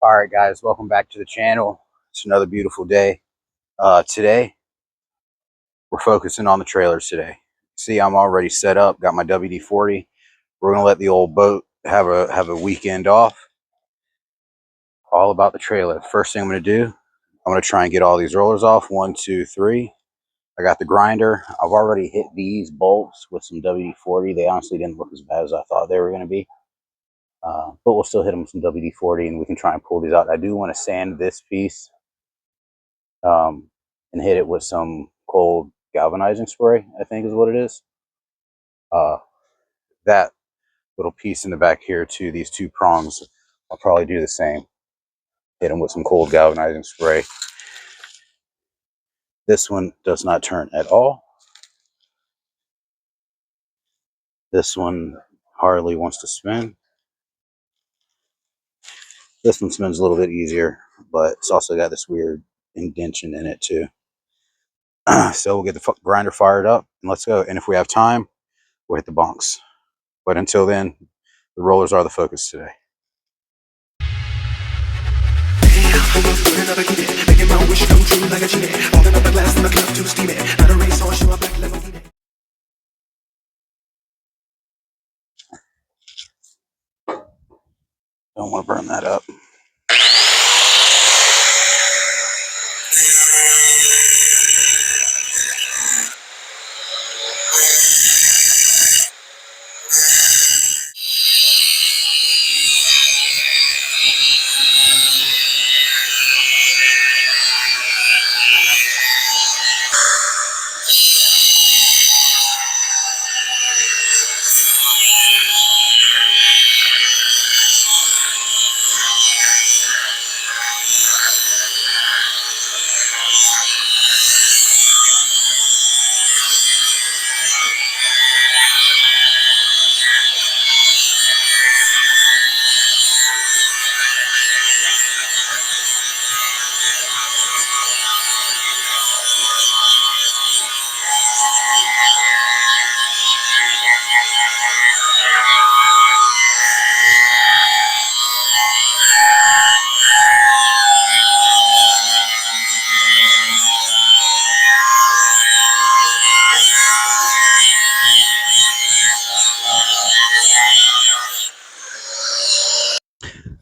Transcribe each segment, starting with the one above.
All right, guys, welcome back to the channel. It's another beautiful day. Today, we're focusing on the trailers today. See, I'm already set up, got my WD-40. We're going to let the old boat have a weekend off. All about the trailer. First thing I'm going to do, I'm going to try and get all these rollers off. 1, 2, 3. I got the grinder. I've already hit these bolts with some WD-40. They honestly didn't look as bad as I thought they were going to be. But we'll still hit them with some WD-40 and we can try and pull these out. I do want to sand this piece and hit it with some cold galvanizing spray, I think is what it is. That little piece in the back here too, these two prongs, I'll probably do the same. Hit them with some cold galvanizing spray. This one does not turn at all. This one hardly wants to spin. This one spins a little bit easier, but it's also got this weird indentation in it too. So we'll get the grinder fired up and let's go. And if we have time, we'll hit the bunks. But until then, the rollers are the focus today. Don't want to burn that up.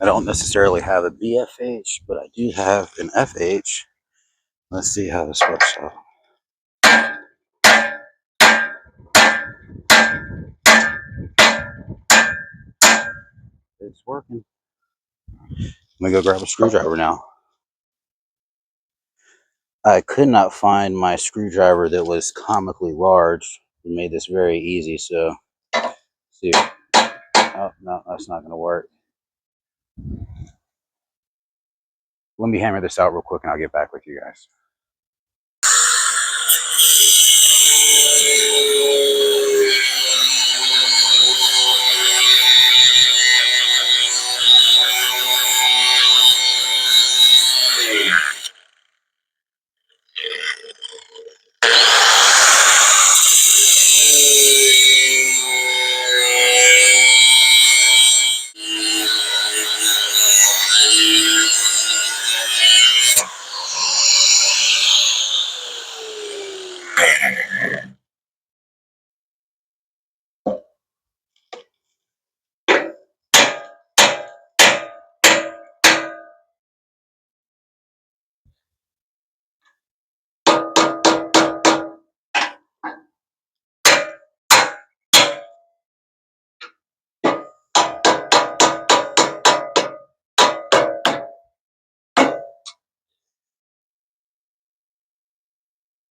I don't necessarily have a BFH, but I do have an FH. Let's see how this works out. It's working. Let me go grab a screwdriver now. I could not find my screwdriver that was comically large. It made this very easy, so see. Oh, no, that's not going to work. Let me hammer this out real quick and I'll get back with you guys.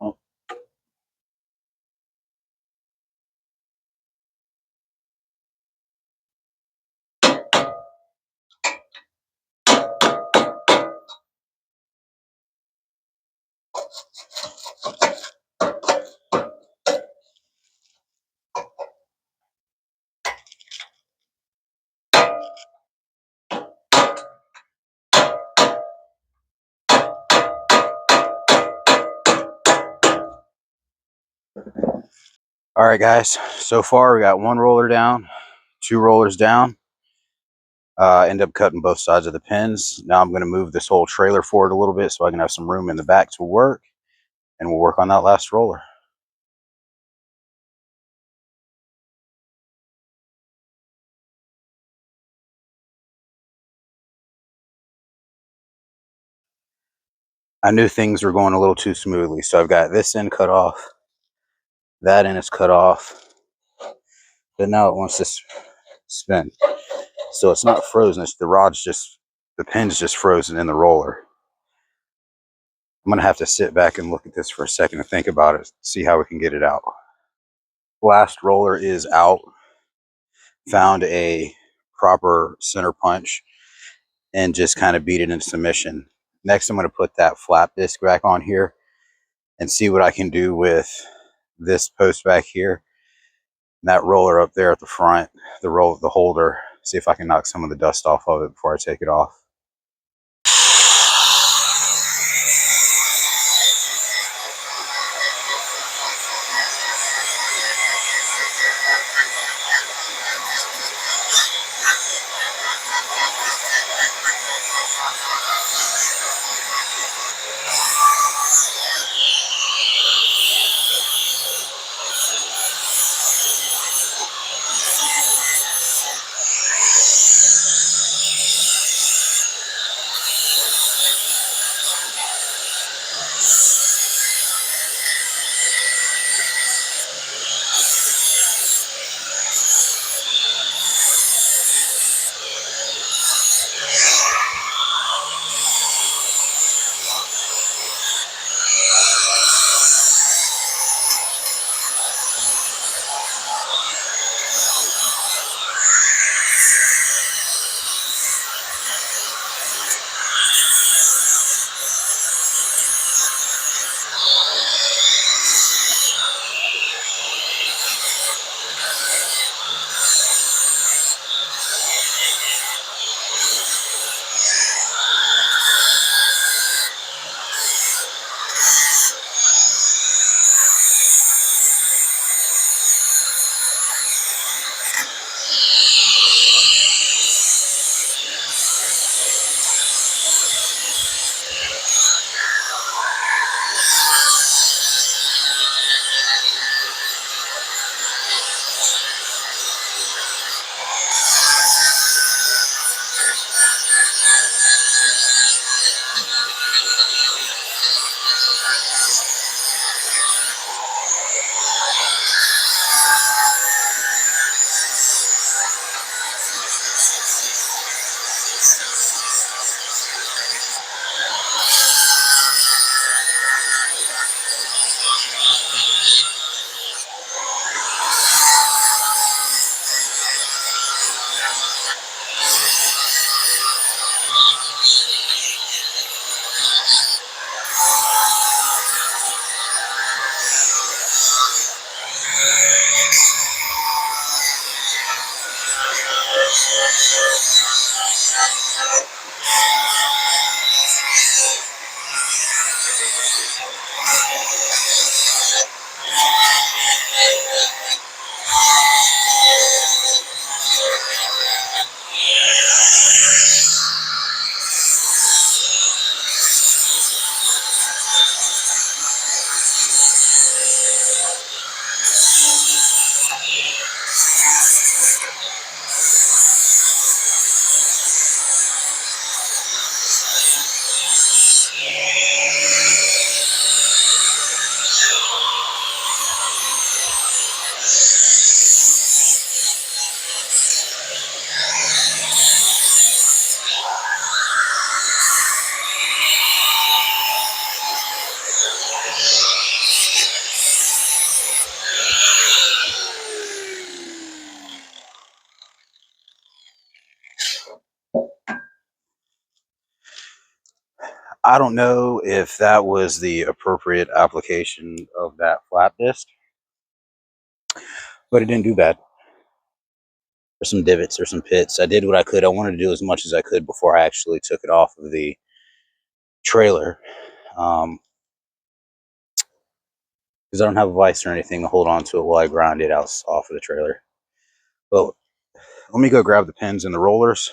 Oh. All right, guys. So far, we got one roller down, two rollers down. End up cutting both sides of the pins. Now I'm going to move this whole trailer forward a little bit so I can have some room in the back to work, and we'll work on that last roller. I knew things were going a little too smoothly, so I've got this end cut off, that end is cut off, but now it wants to spin. So it's not frozen, it's the rod's just, the pin's just frozen in the roller. I'm gonna have to sit back and look at this for a second and think about it, see how we can get it out. Last roller is out. Found a proper center punch and just kind of beat it into submission. Next, I'm going to put that flap disc back on here and see what I can do with this post back here, and that roller up there at the front, the holder. See if I can knock some of the dust off of it before I take it off. I don't know if that was the appropriate application of that flap disc, but it didn't do bad. There's some divots or some pits. I did what I could. I wanted to do as much as I could before I actually took it off of the trailer, because I don't have a vise or anything to hold on to it while I grind it out off of the trailer. But let me go grab the pins and the rollers,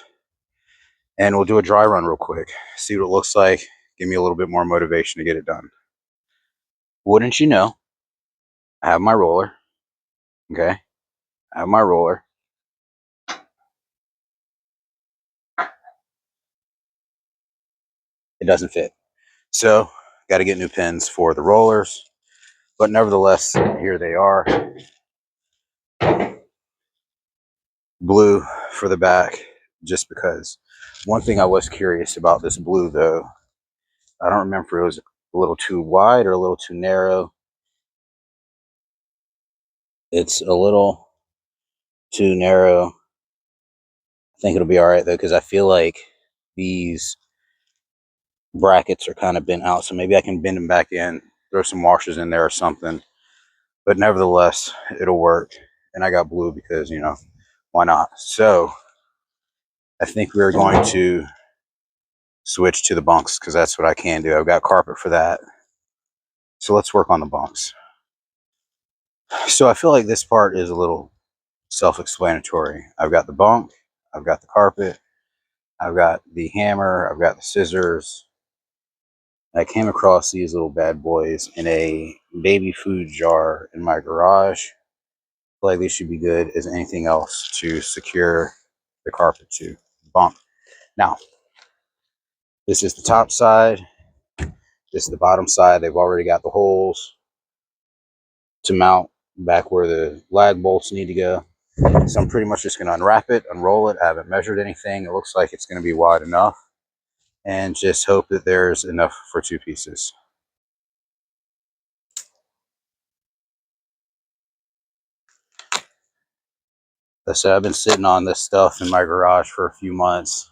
and we'll do a dry run real quick, see what it looks like, give me a little bit more motivation to get it done. Wouldn't you know, I have my roller. Okay, I have my roller. It doesn't fit, so got to get new pins for the rollers, but nevertheless, here they are. Blue for the back, just because. One thing I was curious about this blue, though, I don't remember if it was a little too wide or a little too narrow. It's a little too narrow. I think it'll be all right, though, because I feel like these brackets are kind of bent out, so maybe I can bend them back in, throw some washers in there or something. But nevertheless, it'll work. And I got blue because, you know, why not? So I think we're going to switch to the bunks because that's what I can do. I've got carpet for that. So let's work on the bunks. So I feel like this part is a little self-explanatory. I've got the bunk, I've got the carpet, I've got the hammer, I've got the scissors. I came across these little bad boys in a baby food jar in my garage. I feel like these should be good as anything else to secure the carpet to the bunk. Now, this is the top side. This is the bottom side. They've already got the holes to mount back where the lag bolts need to go. So I'm pretty much just going to unwrap it, unroll it. I haven't measured anything. It looks like it's going to be wide enough. And just hope that there's enough for 2 pieces. So I've been sitting on this stuff in my garage for a few months,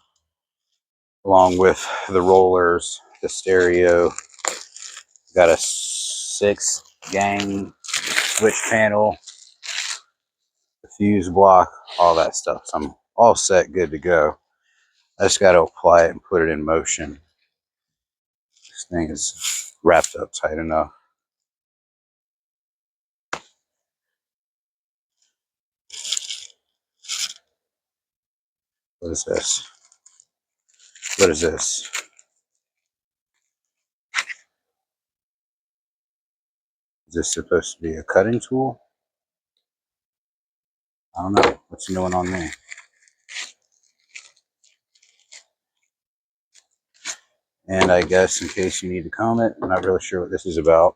along with the rollers, the stereo. Got a 6 gang switch panel, the fuse block, all that stuff. So I'm all set, good to go. I just got to apply it and put it in motion. This thing is wrapped up tight enough. What is this? What is this? Is this supposed to be a cutting tool? I don't know. What's going on there? And I guess in case you need to comment, I'm not really sure what this is about.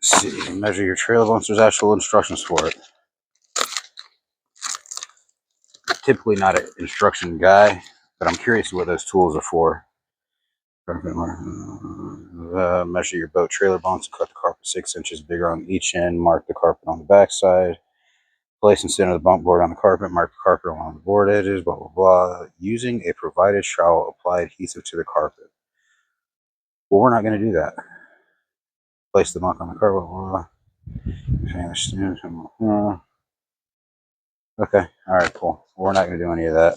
Let's see. Measure your trail once there's actual instructions for it. Typically not an instruction guy, but I'm curious what those tools are for. Measure your boat trailer bunks and cut the carpet 6 inches bigger on each end. Mark the carpet on the back side. Place and center the bunk board on the carpet. Mark the carpet along the board edges. Blah, blah, blah. Using a provided trowel, apply adhesive to the carpet. Well, we're not going to do that. Place the bunk on the carpet. Blah, blah. Okay. All right, cool. We're not going to do any of that.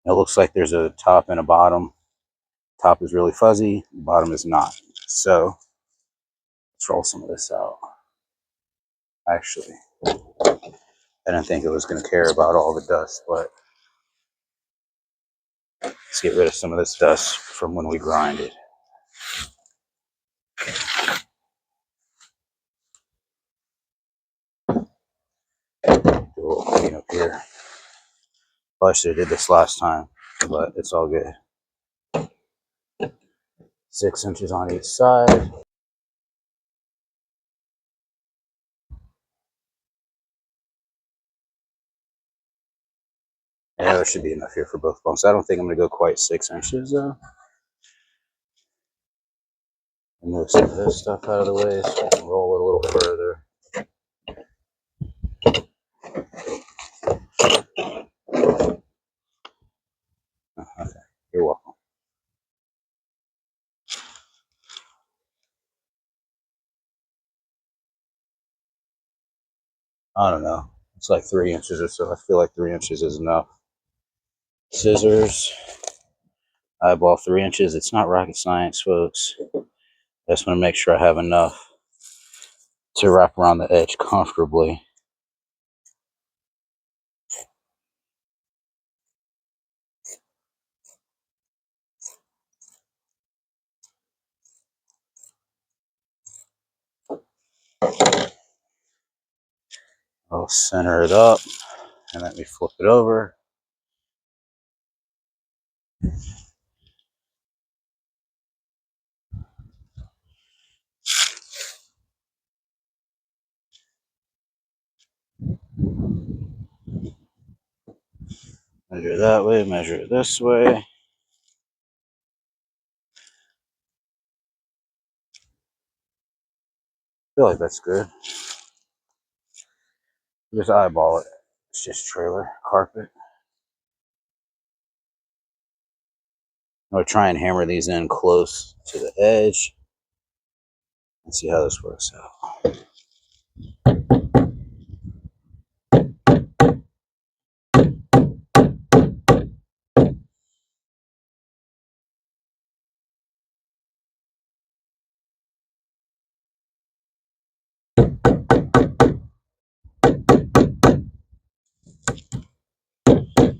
It looks like there's a top and a bottom. Top is really fuzzy. Bottom is not. So let's roll some of this out. Actually, I didn't think it was going to care about all the dust, but let's get rid of some of this dust from when we grind it. Do a little clean up here. Probably should have did this last time, but it's all good. 6 inches on each side. Yeah, there should be enough here for both bunks. I don't think I'm going to go quite 6 inches though. And move some of this stuff out of the way so I can roll it a little further. Okay, you're welcome. I don't know. It's like 3 inches or so. I feel like 3 inches is enough. Scissors. Eyeball 3 inches. It's not rocket science, folks. I just want to make sure I have enough to wrap around the edge comfortably. I'll center it up and let me flip it over. Measure it that way, measure it this way. I feel like that's good. Just eyeball it. It's just trailer carpet. I'm going to try and hammer these in close to the edge and see how this works out.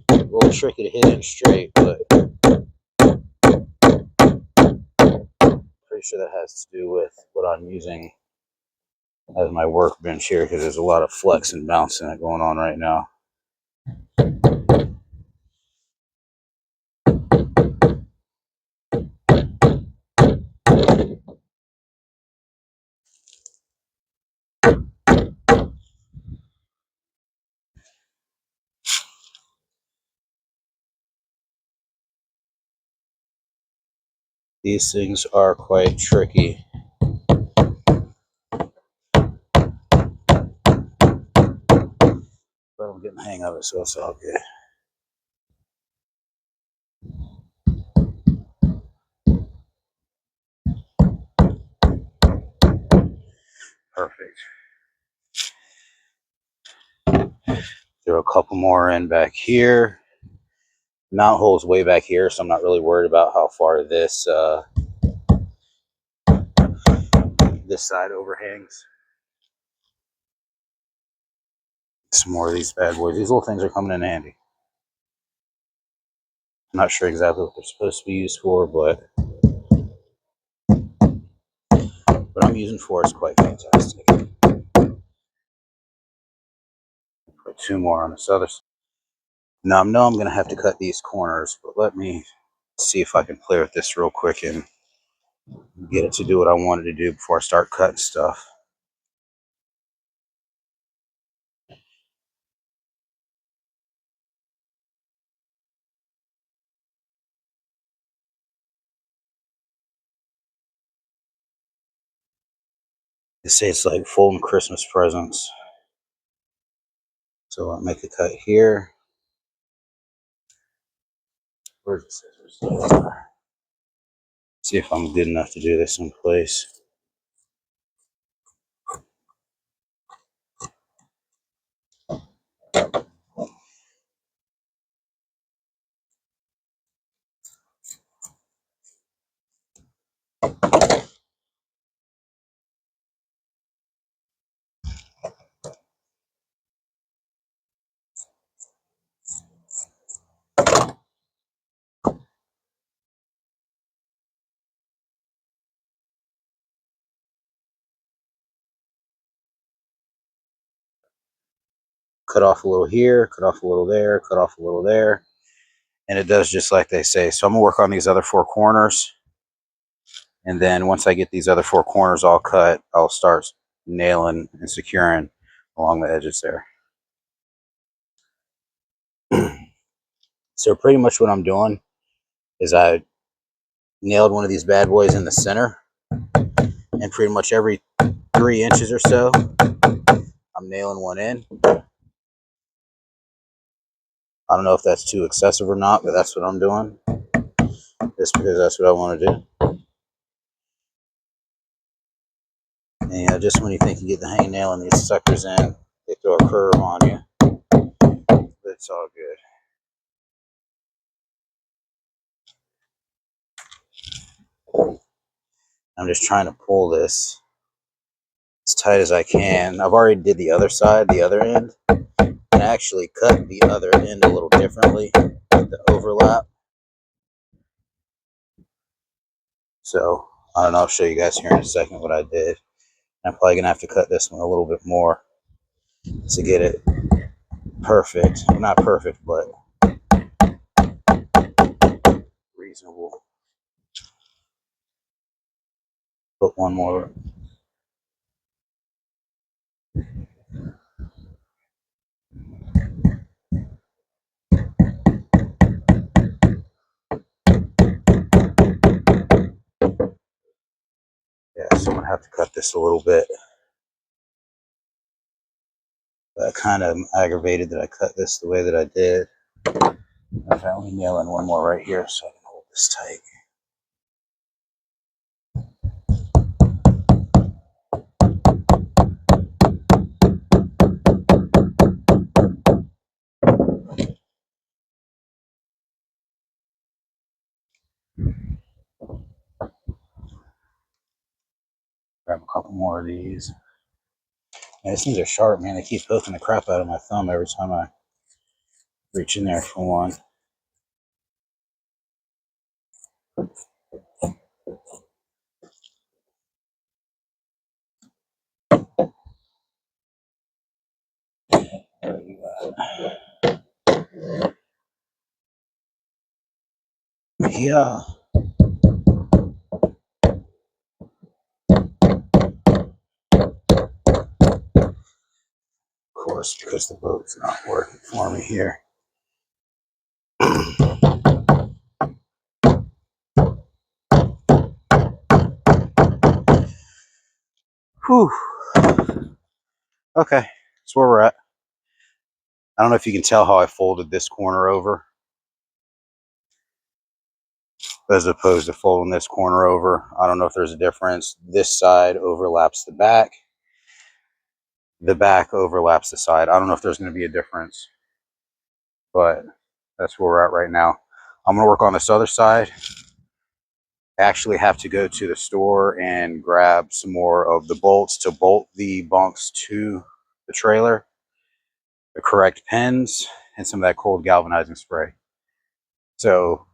A little tricky to hit it straight, but pretty sure that has to do with what I'm using as my workbench here, because there's a lot of flex and bouncing going on right now. These things are quite tricky. But I'm getting the hang of it, so it's all good. Perfect. Throw a couple more in back here. Mount hole's way back here, so I'm not really worried about how far this side overhangs. Some more of these bad boys. These little things are coming in handy. I'm not sure exactly what they're supposed to be used for, but what I'm using for is quite fantastic. Put two more on this other side. Now I know I'm going to have to cut these corners, but let me see if I can play with this real quick and get it to do what I wanted to do before I start cutting stuff. They say it's like folding Christmas presents. So I'll make a cut here. Where's the scissors? See if I'm good enough to do this in place. Cut off a little here, cut off a little there, cut off a little there. And it does just like they say. So I'm going to work on these other four corners. And then once I get these other four corners all cut, I'll start nailing and securing along the edges there. So pretty much what I'm doing is I nailed one of these bad boys in the center. And pretty much every 3 inches or so, I'm nailing one in. I don't know if that's too excessive or not, but that's what I'm doing. Just because that's what I want to do. And you know, just when you think you get the hang nailing these suckers in, they throw a curve on you. But it's all good. I'm just trying to pull this as tight as I can. I've already did the other side, the other end, and actually cut the other end a little differently with the overlap. So I don't know, I'll show you guys here in a second what I did. I'm probably gonna have to cut this one a little bit more to get it perfect. Not perfect, but reasonable. Put one more. Yeah, so I'm gonna have to cut this a little bit. That kind of aggravated that I cut this the way that I did. Okay, let me nail in one more right here so I can hold this tight. Grab a couple more of these. Man, these things are sharp, man. They keep poking the crap out of my thumb every time I reach in there for one. Yeah. Of course, because the boat's not working for me here. Whew. Okay, that's where we're at. I don't know if you can tell how I folded this corner over as opposed to folding this corner over. I don't know if there's a difference. This side overlaps the back. The back overlaps the side. I don't know if there's going to be a difference, but that's where we're at right now. I'm going to work on this other side. I actually have to go to the store and grab some more of the bolts to bolt the bunks to the trailer, the correct pens, and some of that cold galvanizing spray. So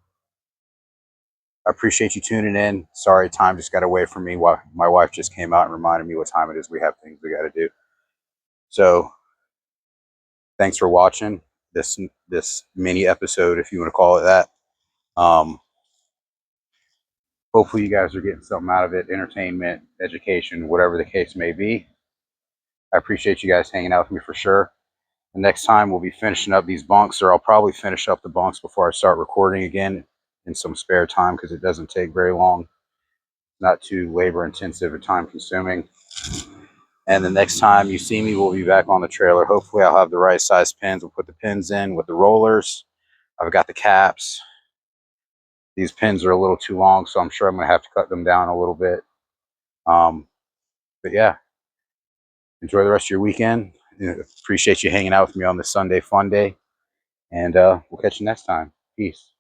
I appreciate you tuning in. Sorry, time just got away from me. My wife just came out and reminded me what time it is. We have things we got to do. So thanks for watching this mini episode, if you want to call it that. Hopefully you guys are getting something out of it, entertainment, education, whatever the case may be. I appreciate you guys hanging out with me for sure. The next time we'll be finishing up these bunks, or I'll probably finish up the bunks before I start recording again in some spare time because it doesn't take very long. Not too labor intensive or time consuming. And the next time you see me, we'll be back on the trailer. Hopefully I'll have the right size pins. We'll put the pins in with the rollers. I've got the caps. These pins are a little too long, so I'm sure I'm going to have to cut them down a little bit. But yeah, enjoy the rest of your weekend. Appreciate you hanging out with me on this Sunday fun day. And we'll catch you next time. Peace.